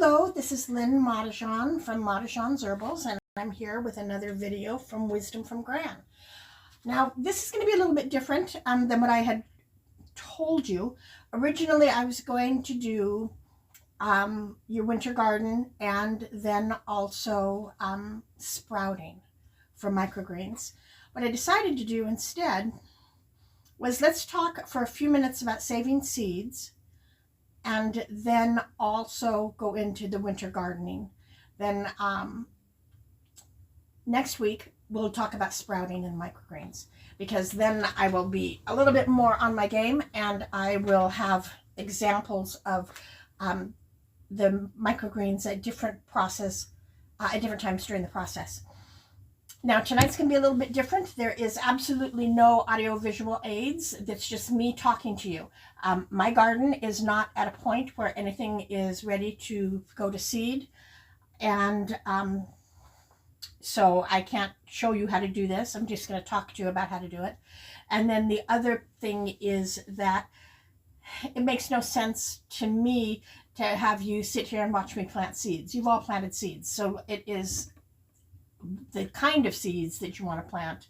Hello, this is Lynn Matajan from Matajan's Herbals, and I'm here with another video from Wisdom from Gran. Now, this is going to be a little bit different than what I had told you. Originally, I was going to do your winter garden and then also sprouting for microgreens. What I decided to do instead was let's talk for a few minutes about saving seeds, and then also go into the winter gardening. Then next week we'll talk about sprouting and microgreens, because then I will be a little bit more on my game and I will have examples of the microgreens at different times during the process. Now, tonight's going to be a little bit different. There is absolutely no audio-visual aids. That's just me talking to you. My garden is not at a point where anything is ready to go to seed. And so I can't show you how to do this. I'm just going to talk to you about how to do it. And then the other thing is that it makes no sense to me to have you sit here and watch me plant seeds. You've all planted seeds. So it is the kind of seeds that you want to plant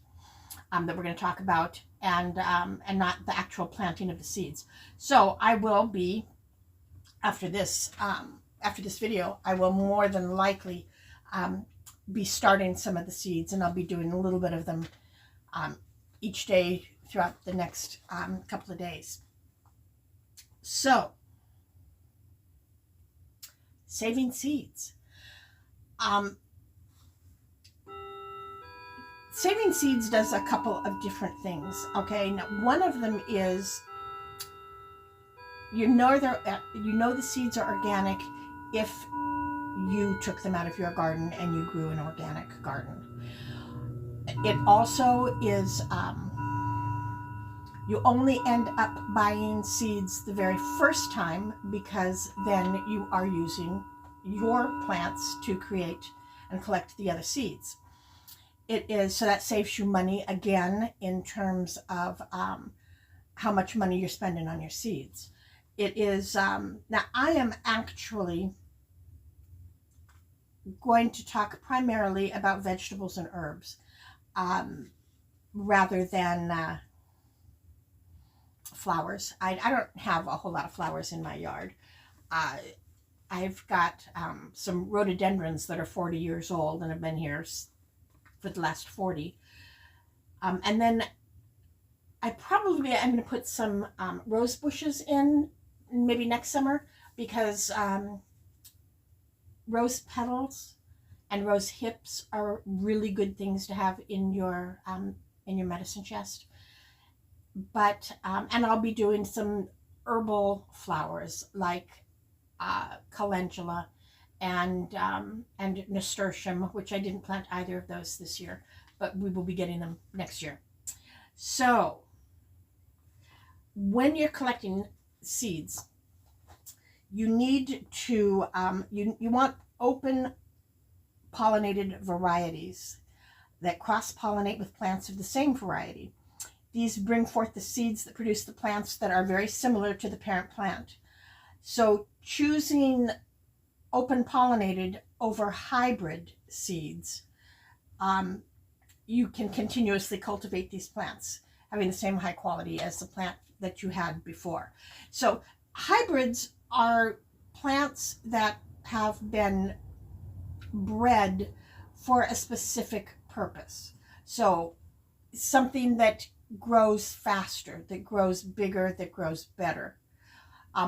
that we're going to talk about, and not the actual planting of the seeds. So I will be, after this video, I will more than likely be starting some of the seeds, and I'll be doing a little bit of them each day throughout the next couple of days. So, saving seeds. Saving seeds does a couple of different things, okay? Now, one of them is you know the seeds are organic if you took them out of your garden and you grew an organic garden. It also is you only end up buying seeds the very first time, because then you are using your plants to create and collect the other seeds. It is, so that saves you money again in terms of how much money you're spending on your seeds. It is, now I am actually going to talk primarily about vegetables and herbs rather than flowers. I don't have a whole lot of flowers in my yard. I've got some rhododendrons that are 40 years old and have been here for the last 40. And then I'm going to put some rose bushes in maybe next summer, because rose petals and rose hips are really good things to have in your medicine chest. But and I'll be doing some herbal flowers like calendula and nasturtium, which I didn't plant either of those this year, but we will be getting them next year. So when you're collecting seeds, you need to you want open pollinated varieties that cross-pollinate with plants of the same variety. These bring forth the seeds that produce the plants that are very similar to the parent plant. So choosing open pollinated over hybrid seeds, you can continuously cultivate these plants having the same high quality as the plant that you had before. So hybrids are plants that have been bred for a specific purpose. So something that grows faster, that grows bigger, that grows better.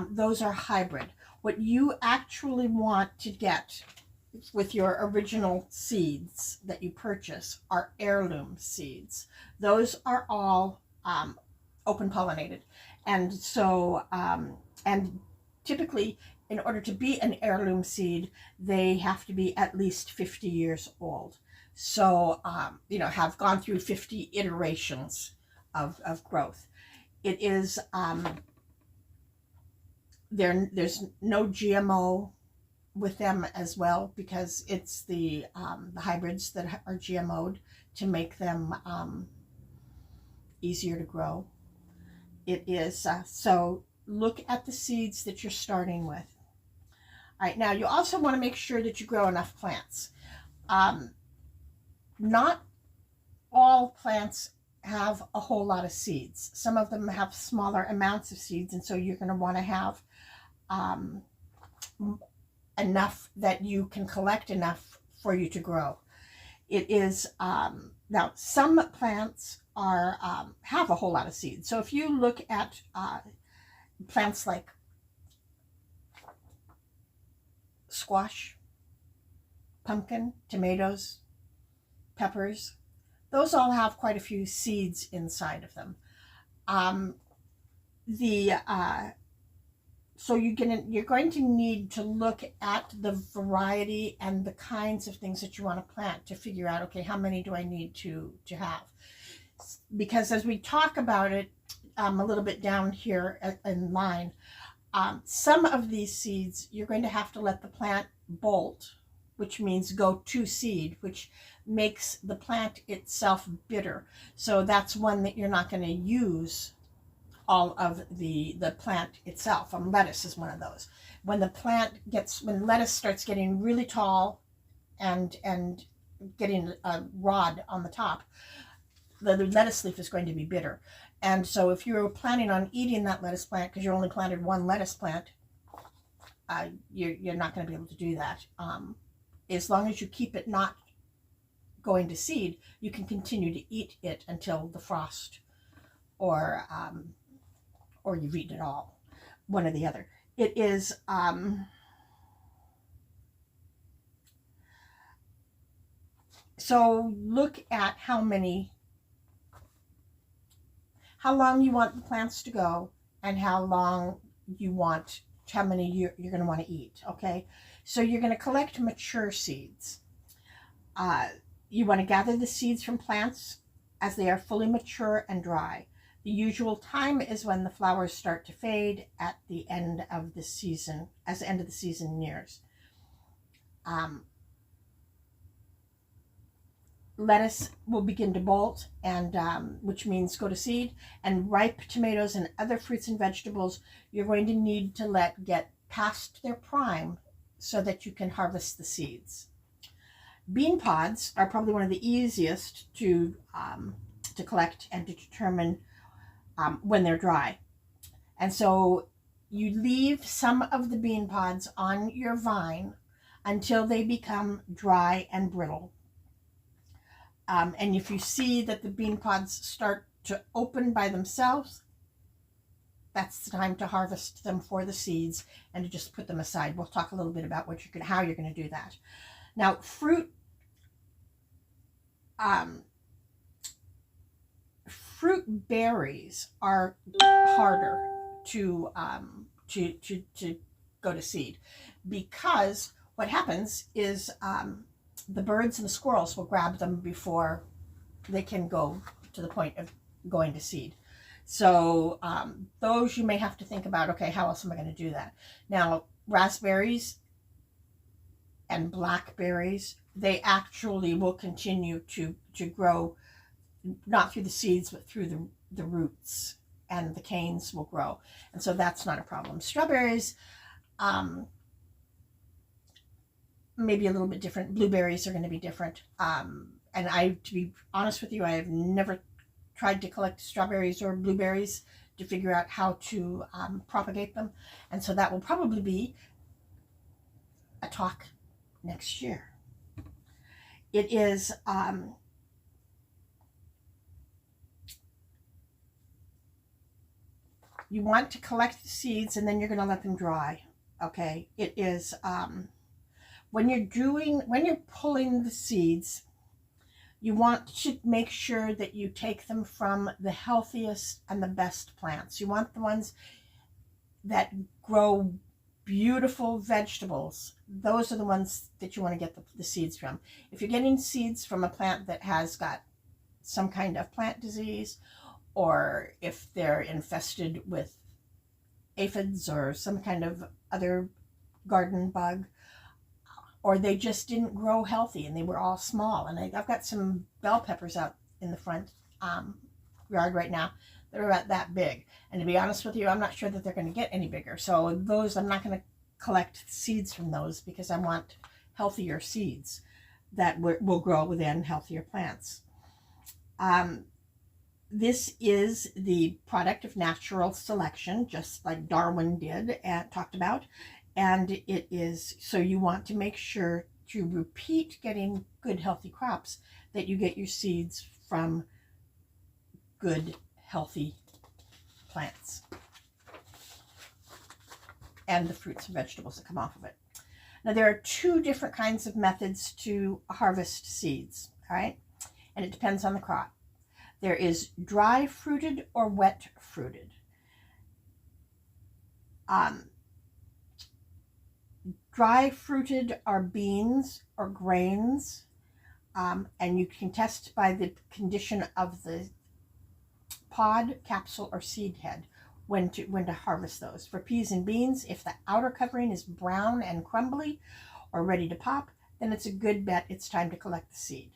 Those are hybrid. What you actually want to get with your original seeds that you purchase are heirloom seeds. Those are all open pollinated. And so, and typically, in order to be an heirloom seed, they have to be at least 50 years old. So, have gone through 50 iterations of growth. It is, there's no GMO with them as well, because it's the hybrids that are GMO'd to make them easier to grow. It is, so look at the seeds that you're starting with. All right, now you also want to make sure that you grow enough plants. Not all plants have a whole lot of seeds. Some of them have smaller amounts of seeds, and so you're going to want to have enough that you can collect enough for you to grow. It is, now some plants are have a whole lot of seeds. So if you look at plants like squash, pumpkin, tomatoes, peppers, those all have quite a few seeds inside of them. So you're going to need to look at the variety and the kinds of things that you want to plant to figure out, okay, how many do I need to have? Because as we talk about it a little bit down here in line, some of these seeds you're going to have to let the plant bolt, which means go to seed, which makes the plant itself bitter. So that's one that you're not going to use all of the plant itself. Lettuce is one of those. When lettuce starts getting really tall and getting a rod on the top, the lettuce leaf is going to be bitter. And so if you're planning on eating that lettuce plant because you only planted one lettuce plant, you're not going to be able to do that. As long as you keep it not going to seed, you can continue to eat it until the frost, or you've eaten it all, one or the other. It is, so look at how long you want the plants to go and how many you're going to want to eat, okay? So you're going to collect mature seeds. You want to gather the seeds from plants as they are fully mature and dry. The usual time is when the flowers start to fade at the end of the season, as the end of the season nears. Lettuce will begin to bolt, and which means go to seed, and ripe tomatoes and other fruits and vegetables you're going to need to let get past their prime so that you can harvest the seeds. Bean pods are probably one of the easiest to collect and to determine when they're dry. And so you leave some of the bean pods on your vine until they become dry and brittle. And if you see that the bean pods start to open by themselves, that's the time to harvest them for the seeds and to just put them aside. We'll talk a little bit about how you're going to do that. Now, fruit berries are harder to go to seed, because what happens is the birds and the squirrels will grab them before they can go to the point of going to seed. So those you may have to think about, okay, how else am I going to do that? Now, raspberries and blackberries, they actually will continue to grow, not through the seeds, but through the roots, and the canes will grow. And so that's not a problem. Strawberries, maybe a little bit different. Blueberries are going to be different. And to be honest with you, I have never tried to collect strawberries or blueberries to figure out how to propagate them. And so that will probably be a talk next year. It is, you want to collect the seeds and then you're going to let them dry. Okay. It is, when you're pulling the seeds, you want to make sure that you take them from the healthiest and the best plants. You want the ones that grow beautiful vegetables. Those are the ones that you want to get the seeds from. If you're getting seeds from a plant that has got some kind of plant disease, or if they're infested with aphids or some kind of other garden bug, or they just didn't grow healthy and they were all small. And I've got some bell peppers out in the front yard right now that are about that big. And to be honest with you, I'm not sure that they're going to get any bigger. So those I'm not going to collect seeds from those because I want healthier seeds that will grow within healthier plants. This is the product of natural selection, just like Darwin did and talked about. And it is, so you want to make sure to repeat getting good healthy crops, that you get your seeds from good healthy plants and the fruits and vegetables that come off of it. Now there are two different kinds of methods to harvest seeds, all right? And it depends on the crop. There is dry fruited or wet fruited. Dry fruited are beans or grains, and you can test by the condition of the pod, capsule, or seed head when to harvest those. For peas and beans, if the outer covering is brown and crumbly or ready to pop, then it's a good bet it's time to collect the seed.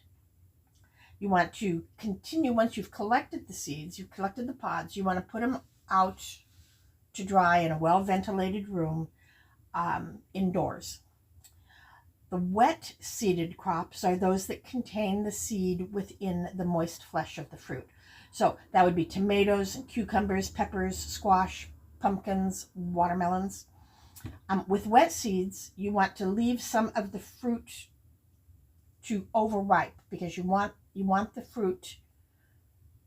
You want to continue, once you've collected the seeds, you've collected the pods, you want to put them out to dry in a well-ventilated room indoors. The wet seeded crops are those that contain the seed within the moist flesh of the fruit. So that would be tomatoes, cucumbers, peppers, squash, pumpkins, watermelons. With wet seeds, you want to leave some of the fruit to overripe because you want the fruit,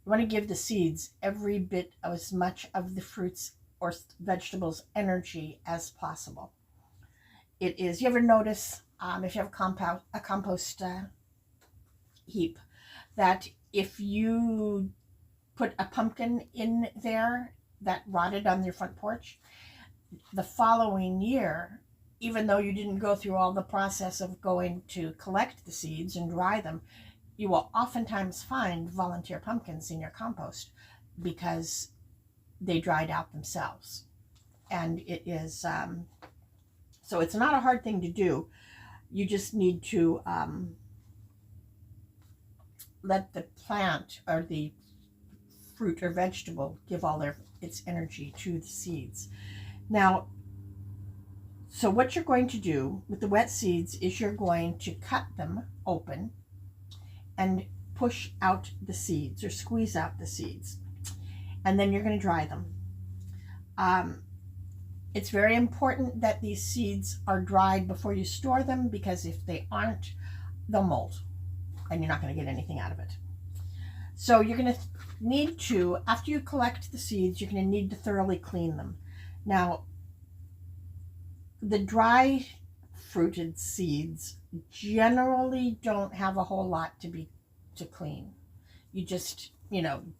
you want to give the seeds every bit of as much of the fruits or vegetables energy as possible. It is, you ever notice if you have a compost heap, that if you put a pumpkin in there that rotted on your front porch, the following year, even though you didn't go through all the process of going to collect the seeds and dry them, you will oftentimes find volunteer pumpkins in your compost because they dried out themselves. And it is, so it's not a hard thing to do. You just need to let the plant or the fruit or vegetable give all its energy to the seeds. Now, so what you're going to do with the wet seeds is you're going to cut them open and push out the seeds or squeeze out the seeds. And then you're going to dry them. It's very important that these seeds are dried before you store them, because if they aren't, they'll mold and you're not going to get anything out of it. So you're going to need to, after you collect the seeds, you're going to need to thoroughly clean them. Now, the dry fruited seeds generally don't have a whole lot to clean. You just,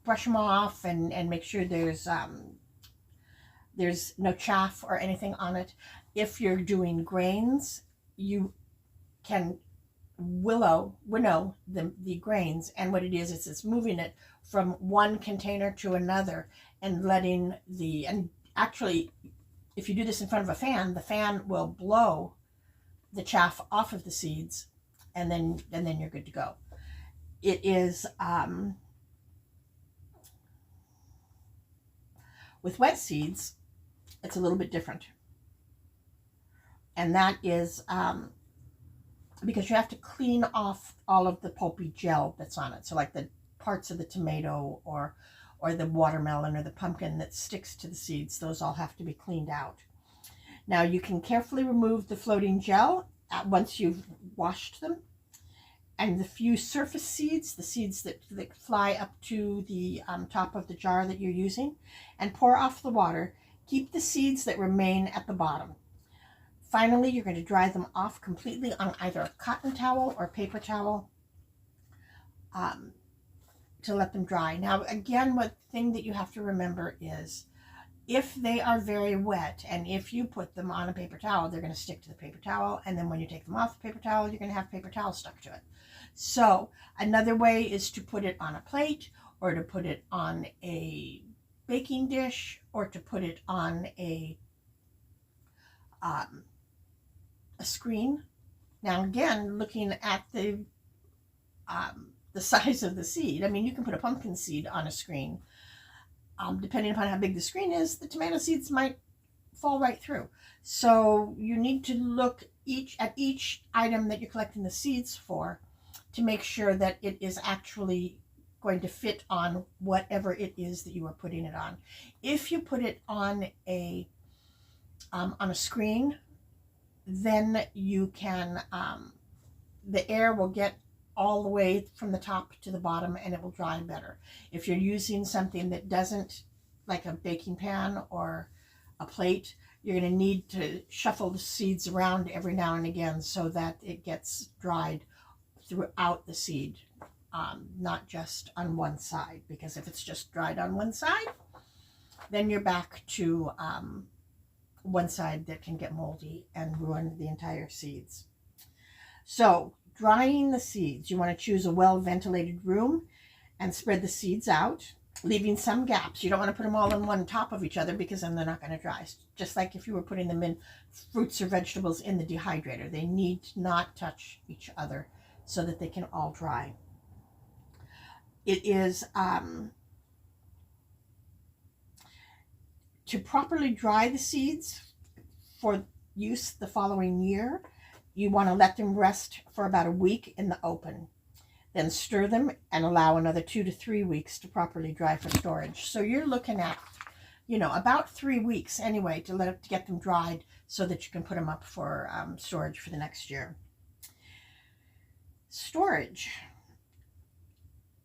brush them off and make sure there's no chaff or anything on it. If you're doing grains, you can winnow the grains, and what it is it's moving it from one container to another and and actually, if you do this in front of a fan, the fan will blow the chaff off of the seeds, and then you're good to go. It is with wet seeds, it's a little bit different, and that is because you have to clean off all of the pulpy gel that's on it. So like the parts of the tomato or the watermelon or the pumpkin that sticks to the seeds, those all have to be cleaned out. Now you can carefully remove the floating gel once you've washed them, and the few surface seeds, the seeds that fly up to the top of the jar that you're using, and pour off the water. Keep the seeds that remain at the bottom. Finally, you're going to dry them off completely on either a cotton towel or paper towel to let them dry. Now, again, one thing that you have to remember is if they are very wet and if you put them on a paper towel, they're going to stick to the paper towel. And then when you take them off the paper towel, you're going to have paper towel stuck to it. So another way is to put it on a plate, or to put it on a baking dish, or to put it on a screen. Now again, looking at the size of the seed, I mean, you can put a pumpkin seed on a screen. Depending upon how big the screen is, the tomato seeds might fall right through. So you need to look at each item that you're collecting the seeds for to make sure that it is actually going to fit on whatever it is that you are putting it on. If you put it on a screen, then you can, the air will get all the way from the top to the bottom and it will dry better. If you're using something that doesn't, like a baking pan or a plate, you're going to need to shuffle the seeds around every now and again so that it gets dried throughout the seed, not just on one side, because if it's just dried on one side, then you're back to one side that can get moldy and ruin the entire seeds. So drying the seeds, you want to choose a well-ventilated room and spread the seeds out, leaving some gaps. You don't want to put them all on one top of each other because then they're not going to dry. Just like if you were putting them in fruits or vegetables in the dehydrator, they need to not touch each other so that they can all dry. It is to properly dry the seeds for use the following year, you want to let them rest for about a week in the open. Then stir them and allow another 2 to 3 weeks to properly dry for storage. So you're looking at, about 3 weeks anyway to get them dried so that you can put them up for storage for the next year. Storage.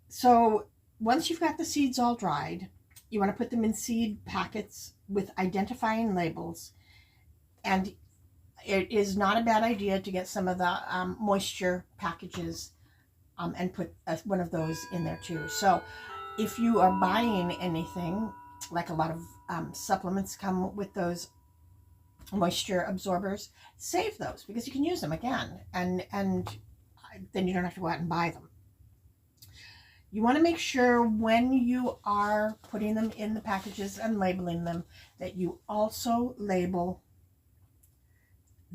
So once you've got the seeds all dried, you want to put them in seed packets with identifying labels. And it is not a bad idea to get some of the moisture packages and put one of those in there too. So if you are buying anything, like a lot of supplements come with those moisture absorbers, save those because you can use them again, and then you don't have to go out and buy them. You want to make sure when you are putting them in the packages and labeling them that you also label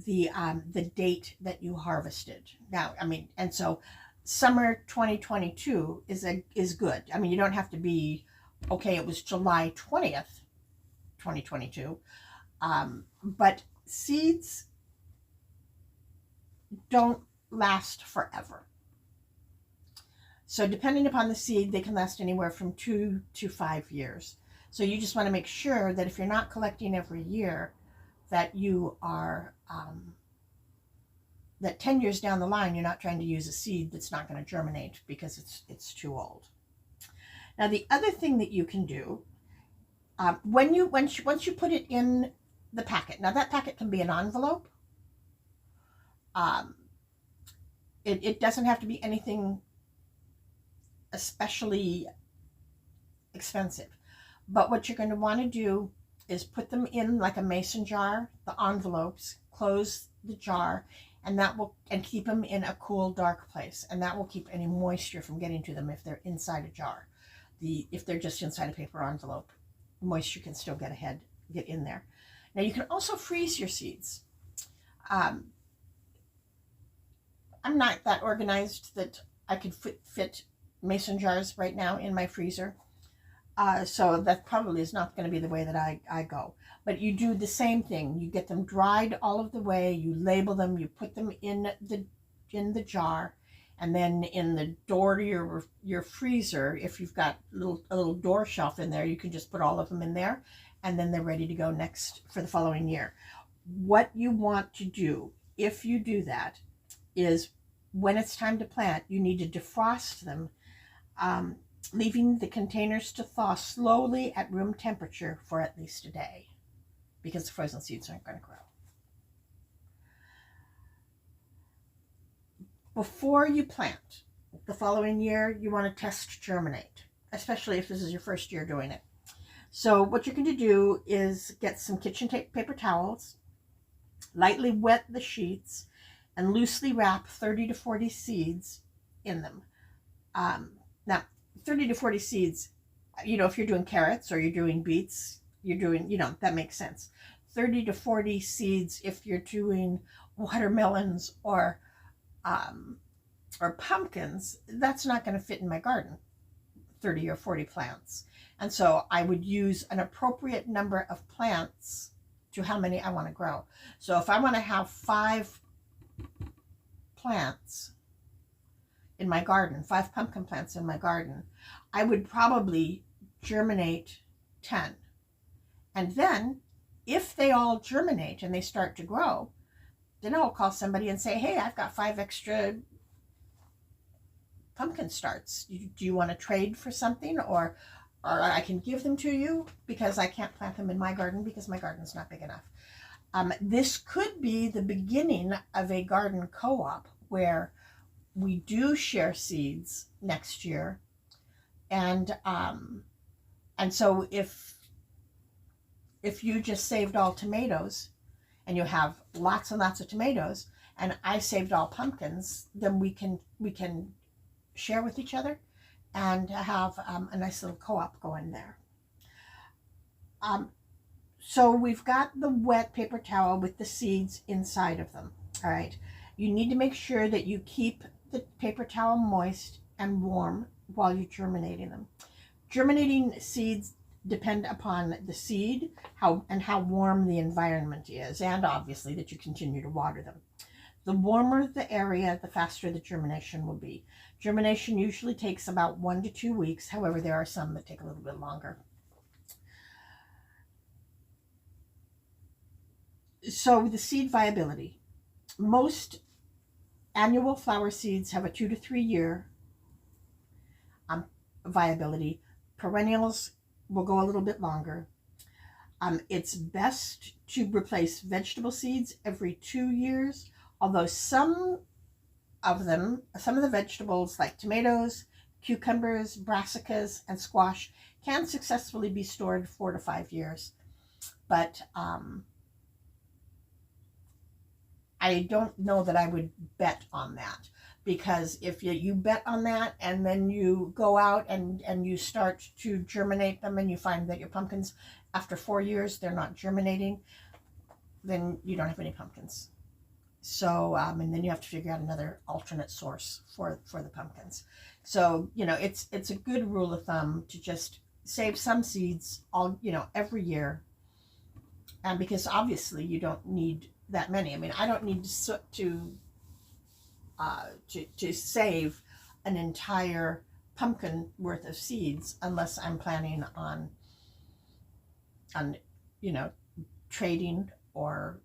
the date that you harvested. Now, and so summer 2022 is good. You don't have to be, okay, it was July 20th, 2022. But seeds don't last forever. So depending upon the seed, they can last anywhere from 2 to 5 years. So you just want to make sure that if you're not collecting every year, that you are, that 10 years down the line, you're not trying to use a seed that's not going to germinate because it's too old. Now, the other thing that you can do, once you put it in the packet, now that packet can be an envelope. It doesn't have to be anything especially expensive. But what you're going to want to do is put them in like a mason jar, the envelopes, close the jar, and keep them in a cool, dark place. And that will keep any moisture from getting to them if they're inside a jar. If they're just inside a paper envelope, moisture can still get in there. Now you can also freeze your seeds. I'm not that organized that I could fit mason jars right now in my freezer. So that probably is not going to be the way that I go. But you do the same thing. You get them dried all of the way. You label them. You put them in the jar, and then in the door to your freezer, if you've got a little door shelf in there, you can just put all of them in there, and then they're ready to go next for the following year. What you want to do, if you do that, is when it's time to plant, you need to defrost them, leaving the containers to thaw slowly at room temperature for at least a day, because the frozen seeds aren't going to grow. Before you plant the following year, you want to test germinate, especially if this is your first year doing it. So what you're going to do is get some kitchen paper towels, lightly wet the sheets, and loosely wrap 30 to 40 seeds in them. Now, 30 to 40 seeds, if you're doing carrots or you're doing beets, that makes sense. 30 to 40 seeds if you're doing watermelons or pumpkins, that's not going to fit in my garden, 30 or 40 plants. And so I would use an appropriate number of plants to how many I want to grow. So if I want to have 5 plants in my garden, 5 pumpkin plants in my garden, I would probably germinate 10. And then if they all germinate and they start to grow, then I'll call somebody and say, hey, I've got 5 extra pumpkin starts. Do you want to trade for something? Or I can give them to you, because I can't plant them in my garden because my garden's not big enough. This could be the beginning of a garden co-op where we do share seeds next year. And so if you just saved all tomatoes and you have lots and lots of tomatoes, and I saved all pumpkins, then we can share with each other and have a nice little co-op going there. So we've got the wet paper towel with the seeds inside of them. All right. You need to make sure that you keep the paper towel moist and warm while you're germinating them. Germinating seeds depend upon the seed, how warm the environment is, and obviously that you continue to water them. The warmer the area, the faster the germination will be. Germination usually takes about 1 to 2 weeks. However, there are some that take a little bit longer. So the seed viability. Most annual flower seeds have a 2 to 3 year viability. Perennials will go a little bit longer. It's best to replace vegetable seeds every 2 years, although some of the vegetables like tomatoes, cucumbers, brassicas, and squash can successfully be stored 4 to 5 years. But I don't know that I would bet on that, because if you bet on that and then you go out and you start to germinate them and you find that your pumpkins, after 4 years, they're not germinating, then you don't have any pumpkins. So, and then you have to figure out another alternate source for the pumpkins. So, it's a good rule of thumb to just save some seeds every year. And because obviously you don't need that many. I mean, I don't need to save an entire pumpkin worth of seeds unless I'm planning on trading or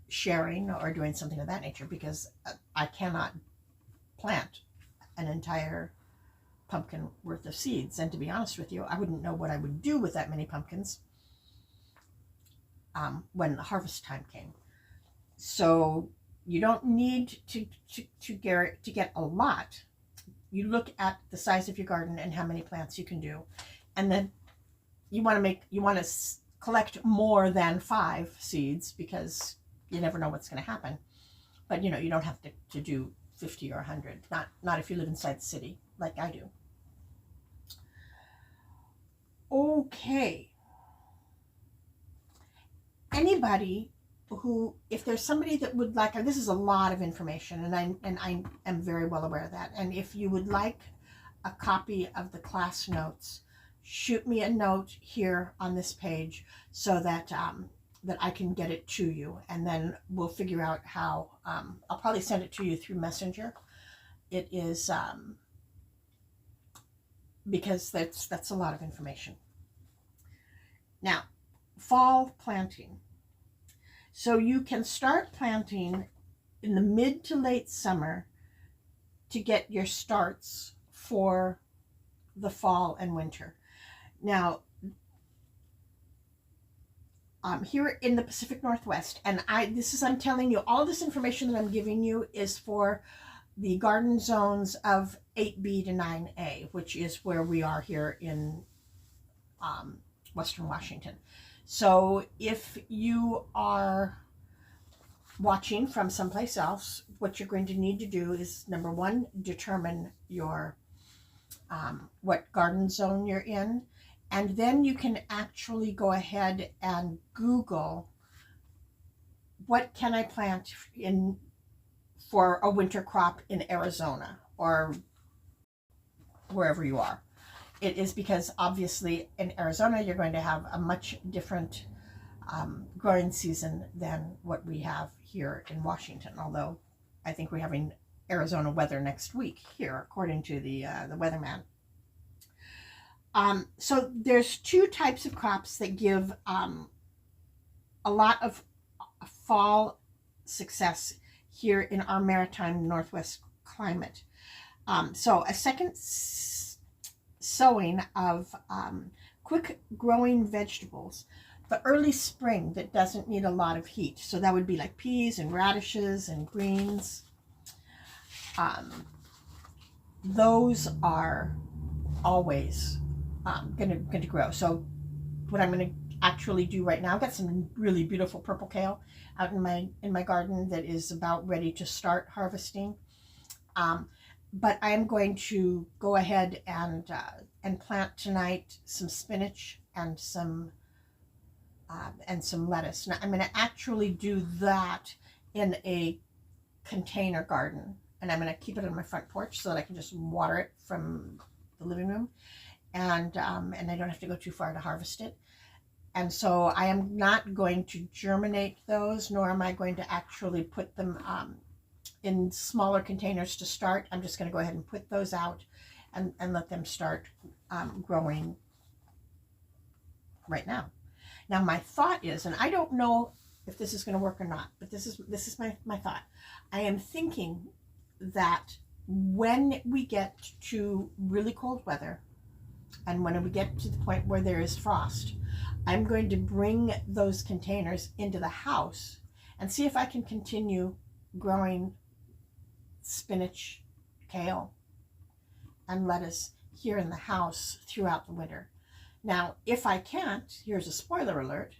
sharing or doing something of that nature, because I cannot plant an entire pumpkin worth of seeds. And to be honest with you, I wouldn't know what I would do with that many pumpkins when harvest time came. So you don't need to get a lot. You look at the size of your garden and how many plants you can do, and then you want to collect more than 5 seeds, because you never know what's going to happen. But you don't have to do 50 or 100. Not if you live inside the city like I do. Okay. Anybody who, if there's somebody that would like, this is a lot of information, and I am very well aware of that. And if you would like a copy of the class notes, shoot me a note here on this page so that that I can get it to you, and then we'll figure out how. I'll probably send it to you through Messenger. It is because that's a lot of information. Now, fall planting. So you can start planting in the mid to late summer to get your starts for the fall and winter. Now, here in the Pacific Northwest, and I'm telling you, all this information that I'm giving you is for the garden zones of 8B to 9A, which is where we are here in Western Washington. So if you are watching from someplace else, what you're going to need to do is, number one, determine your what garden zone you're in, and then you can actually go ahead and Google, what can I plant for a winter crop in Arizona or wherever you are. It is because obviously in Arizona you're going to have a much different growing season than what we have here in Washington, although I think we're having Arizona weather next week here, according to the weatherman. So there's two types of crops that give a lot of fall success here in our maritime Northwest climate. So a second sowing of quick growing vegetables, the early spring that doesn't need a lot of heat. So that would be like peas and radishes and greens. Those are always going to grow. So what I'm going to actually do right now, I've got some really beautiful purple kale out in my garden that is about ready to start harvesting. But I am going to go ahead and plant tonight some spinach and some lettuce. Now I'm going to actually do that in a container garden, and I'm going to keep it on my front porch so that I can just water it from the living room, and I don't have to go too far to harvest it. And so I am not going to germinate those, nor am I going to actually put them in smaller containers to start. I'm just going to go ahead and put those out and let them start growing right now. Now my thought is, and I don't know if this is going to work or not, but this is my thought. I am thinking that when we get to really cold weather, and when we get to the point where there is frost, I'm going to bring those containers into the house and see if I can continue growing spinach, kale, and lettuce here in the house throughout the winter. Now, if I can't, here's a spoiler alert,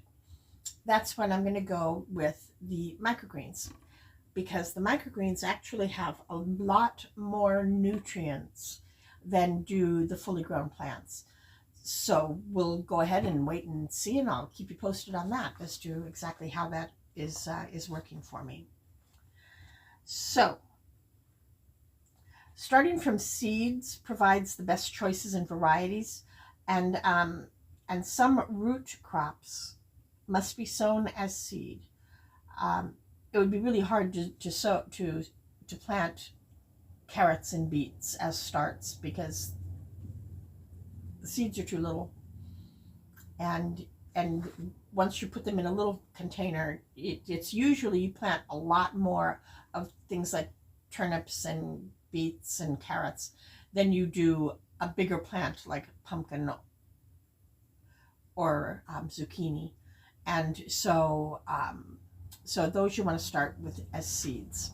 that's when I'm going to go with the microgreens, because the microgreens actually have a lot more nutrients than do the fully grown plants. So we'll go ahead and wait and see, and I'll keep you posted on that as to exactly how that is working for me. So starting from seeds provides the best choices and varieties, and some root crops must be sown as seed. It would be really hard to plant carrots and beets as starts, because the seeds are too little, and once you put them in a little container, it's usually you plant a lot more of things like turnips and beets and carrots than you do a bigger plant like pumpkin or zucchini. And so those you want to start with as seeds.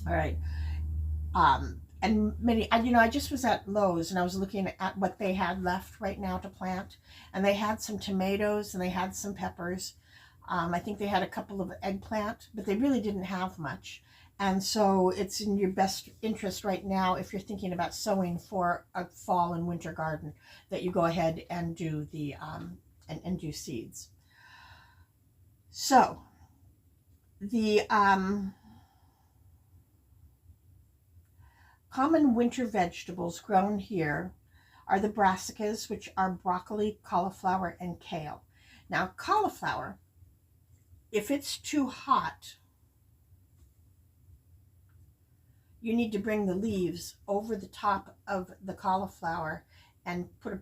All right. And many, I just was at Lowe's and I was looking at what they had left right now to plant, and they had some tomatoes and they had some peppers. I think they had a couple of eggplant, but they really didn't have much. And so it's in your best interest right now, if you're thinking about sowing for a fall and winter garden, that you go ahead and do the and do seeds. So the common winter vegetables grown here are the brassicas, which are broccoli, cauliflower, and kale. Now, cauliflower, if it's too hot, you need to bring the leaves over the top of the cauliflower and put a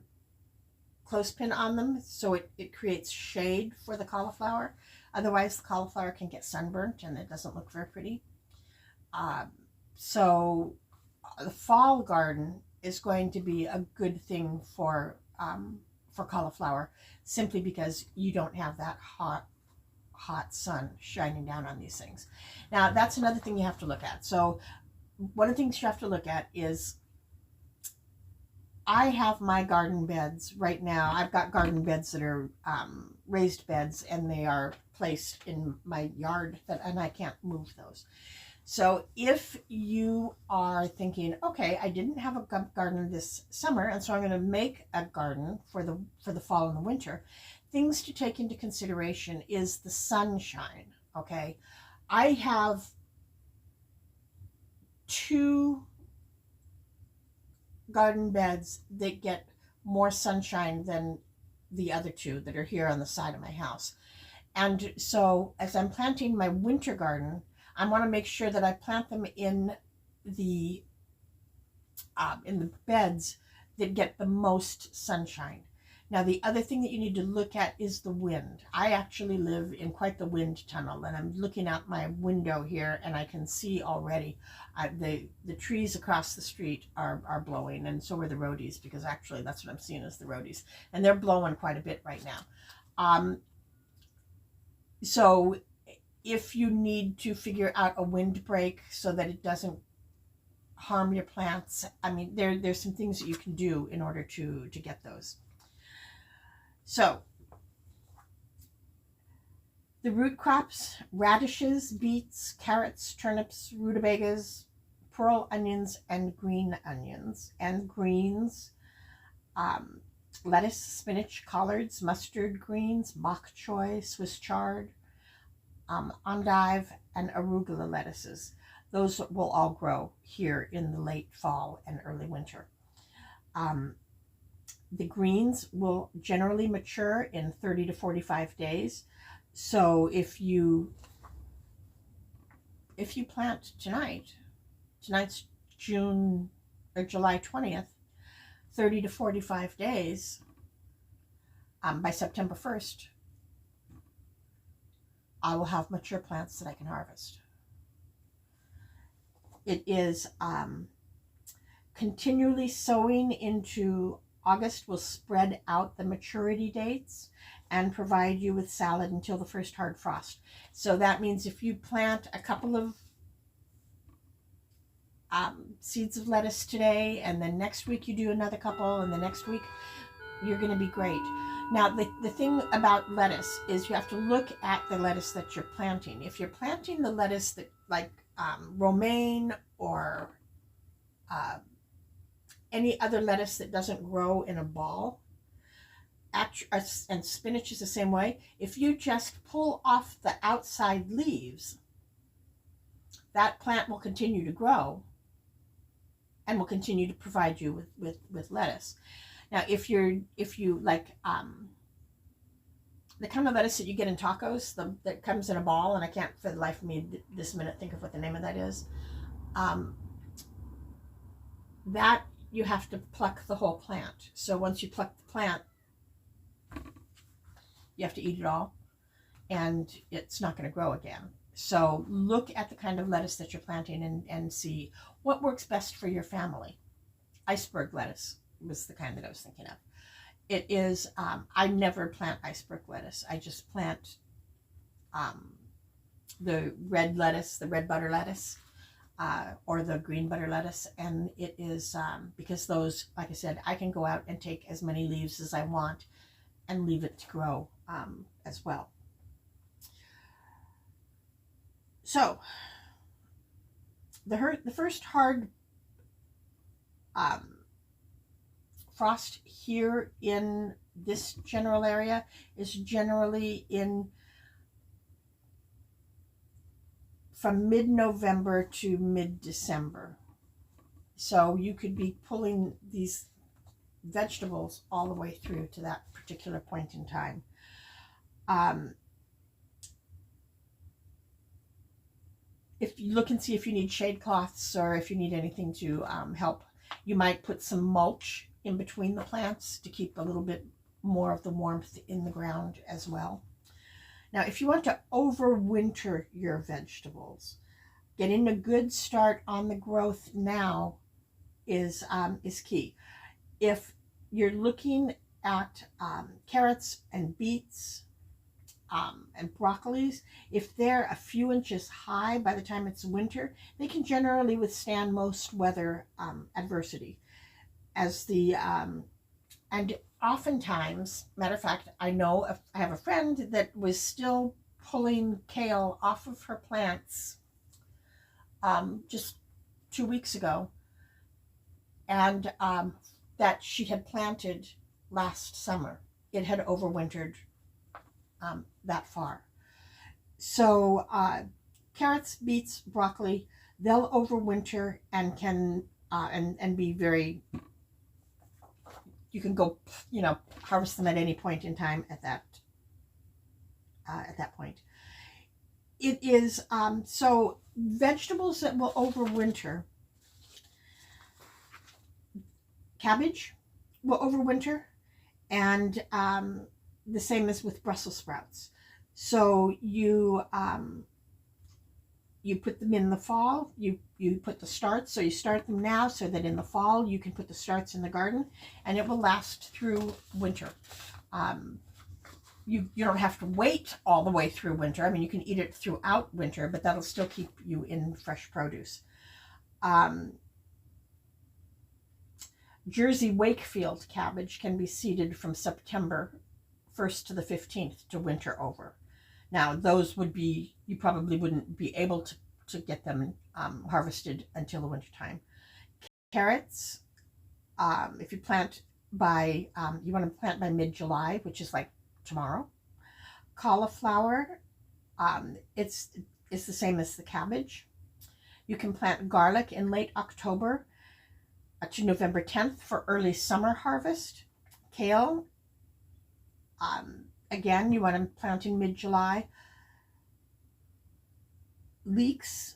clothespin on them so it creates shade for the cauliflower. Otherwise, the cauliflower can get sunburnt and it doesn't look very pretty. So the fall garden is going to be a good thing for cauliflower, simply because you don't have that hot sun shining down on these things. Now, that's another thing you have to look at. So one of the things you have to look at is, I have my garden beds right now. I've got garden beds that are raised beds, and they are placed in my yard, and I can't move those. So if you are thinking, okay, I didn't have a garden this summer, and so I'm going to make a garden for the fall and the winter, things to take into consideration is the sunshine. Okay, I have 2 garden beds that get more sunshine than the other 2 that are here on the side of my house. And so as I'm planting my winter garden, I want to make sure that I plant them the in the beds that get the most sunshine. Now, the other thing that you need to look at is the wind. I actually live in quite the wind tunnel, and I'm looking out my window here, and I can see already the trees across the street are blowing, and so are the roadies, because actually that's what I'm seeing is the roadies, and they're blowing quite a bit right now. So if you need to figure out a windbreak so that it doesn't harm your plants, I mean, there's some things that you can do in order to get those. So the root crops: radishes, beets, carrots, turnips, rutabagas, pearl onions, and green onions, and greens: lettuce, spinach, collards, mustard greens, bok choy, Swiss chard, endive, and arugula lettuces. Those will all grow here in the late fall and early winter. The greens will generally mature in 30 to 45 days. So if you plant tonight's June or July 20th, 30 to 45 days, by September 1st, I will have mature plants that I can harvest. It is continually sowing into August will spread out the maturity dates and provide you with salad until the first hard frost. So that means if you plant a couple of seeds of lettuce today, and then next week you do another couple, and the next week, you're going to be great. Now, the thing about lettuce is you have to look at the lettuce that you're planting. If you're planting the lettuce that, like romaine or any other lettuce that doesn't grow in a ball, and spinach is the same way, if you just pull off the outside leaves, that plant will continue to grow and will continue to provide you with lettuce. Now, if you like the kind of lettuce that you get in tacos, that comes in a ball, and I can't for the life of me this minute think of what the name of that is, that you have to pluck the whole plant. So once you pluck the plant, you have to eat it all, and it's not going to grow again. So look at the kind of lettuce that you're planting and see what works best for your family. Iceberg lettuce was the kind that I was thinking of. It is, I never plant iceberg lettuce. I just plant the red lettuce, the red butter lettuce, or the green butter lettuce. And it is, because those, like I said, I can go out and take as many leaves as I want and leave it to grow as well. So the first hard frost here in this general area is generally from mid-November to mid-December. So you could be pulling these vegetables all the way through to that particular point in time. If you look and see if you need shade cloths or if you need anything to help, you might put some mulch in between the plants to keep a little bit more of the warmth in the ground as well. Now, if you want to overwinter your vegetables, getting a good start on the growth now is key. If you're looking at carrots and beets and broccolis, if they're a few inches high by the time it's winter, they can generally withstand most weather adversity. And oftentimes, matter of fact, I have a friend that was still pulling kale off of her plants just 2 weeks ago, and that she had planted last summer. It had overwintered that far. So carrots, beets, broccoli, they'll overwinter and can and be very, you can go, harvest them at any point in time at at that point. It is, so vegetables that will overwinter. Cabbage will overwinter, and the same as with Brussels sprouts. So you put them in the fall. You put the starts, so you start them now so that in the fall you can put the starts in the garden, and it will last through winter. You don't have to wait all the way through winter. I mean, you can eat it throughout winter, but that'll still keep you in fresh produce. Jersey Wakefield cabbage can be seeded from September 1st to the 15th to winter over. Now, those would be, you probably wouldn't be able to get them harvested until the winter time. Carrots, if you plant by, you want to plant by mid-July, which is like tomorrow. Cauliflower, it's the same as the cabbage. You can plant garlic in late October to November 10th for early summer harvest. Kale, again, you want to plant in mid-July. Leeks,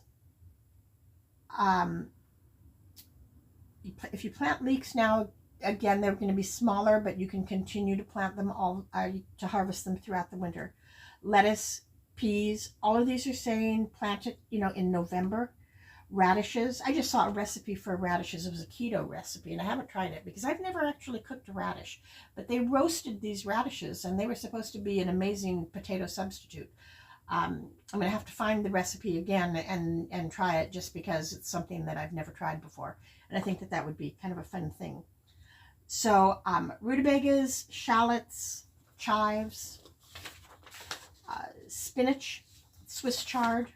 if you plant leeks now, again, they're going to be smaller, but you can continue to plant them all, to harvest them throughout the winter. Lettuce, peas, all of these are saying plant it, in November. Radishes, I just saw a recipe for radishes. It was a keto recipe, and I haven't tried it because I've never actually cooked a radish, but they roasted these radishes, and they were supposed to be an amazing potato substitute. I'm going to have to find the recipe again and try it, just because it's something that I've never tried before, and I think that that would be kind of a fun thing. So rutabagas, shallots, chives, spinach, Swiss chard,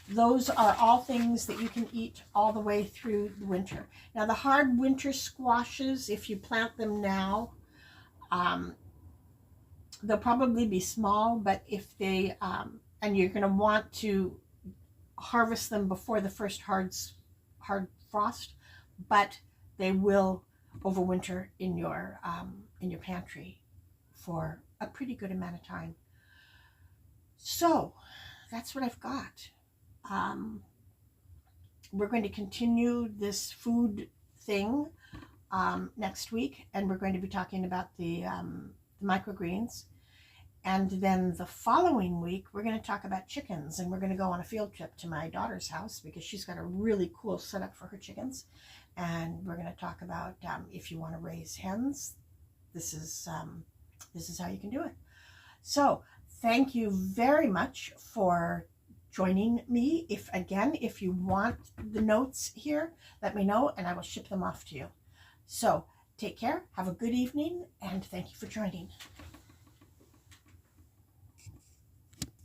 those are all things that you can eat all the way through the winter. Now, the hard winter squashes, if you plant them now, they'll probably be small, but if they, and you're going to want to harvest them before the first hard frost, but they will overwinter in your pantry for a pretty good amount of time. So that's what I've got. We're going to continue this food thing next week, and we're going to be talking about the microgreens. And then the following week, we're going to talk about chickens, and we're going to go on a field trip to my daughter's house because she's got a really cool setup for her chickens. And we're going to talk about if you want to raise hens, this is how you can do it. So thank you very much for joining me. If you want the notes here, let me know and I will ship them off to you. So take care, have a good evening, and thank you for joining.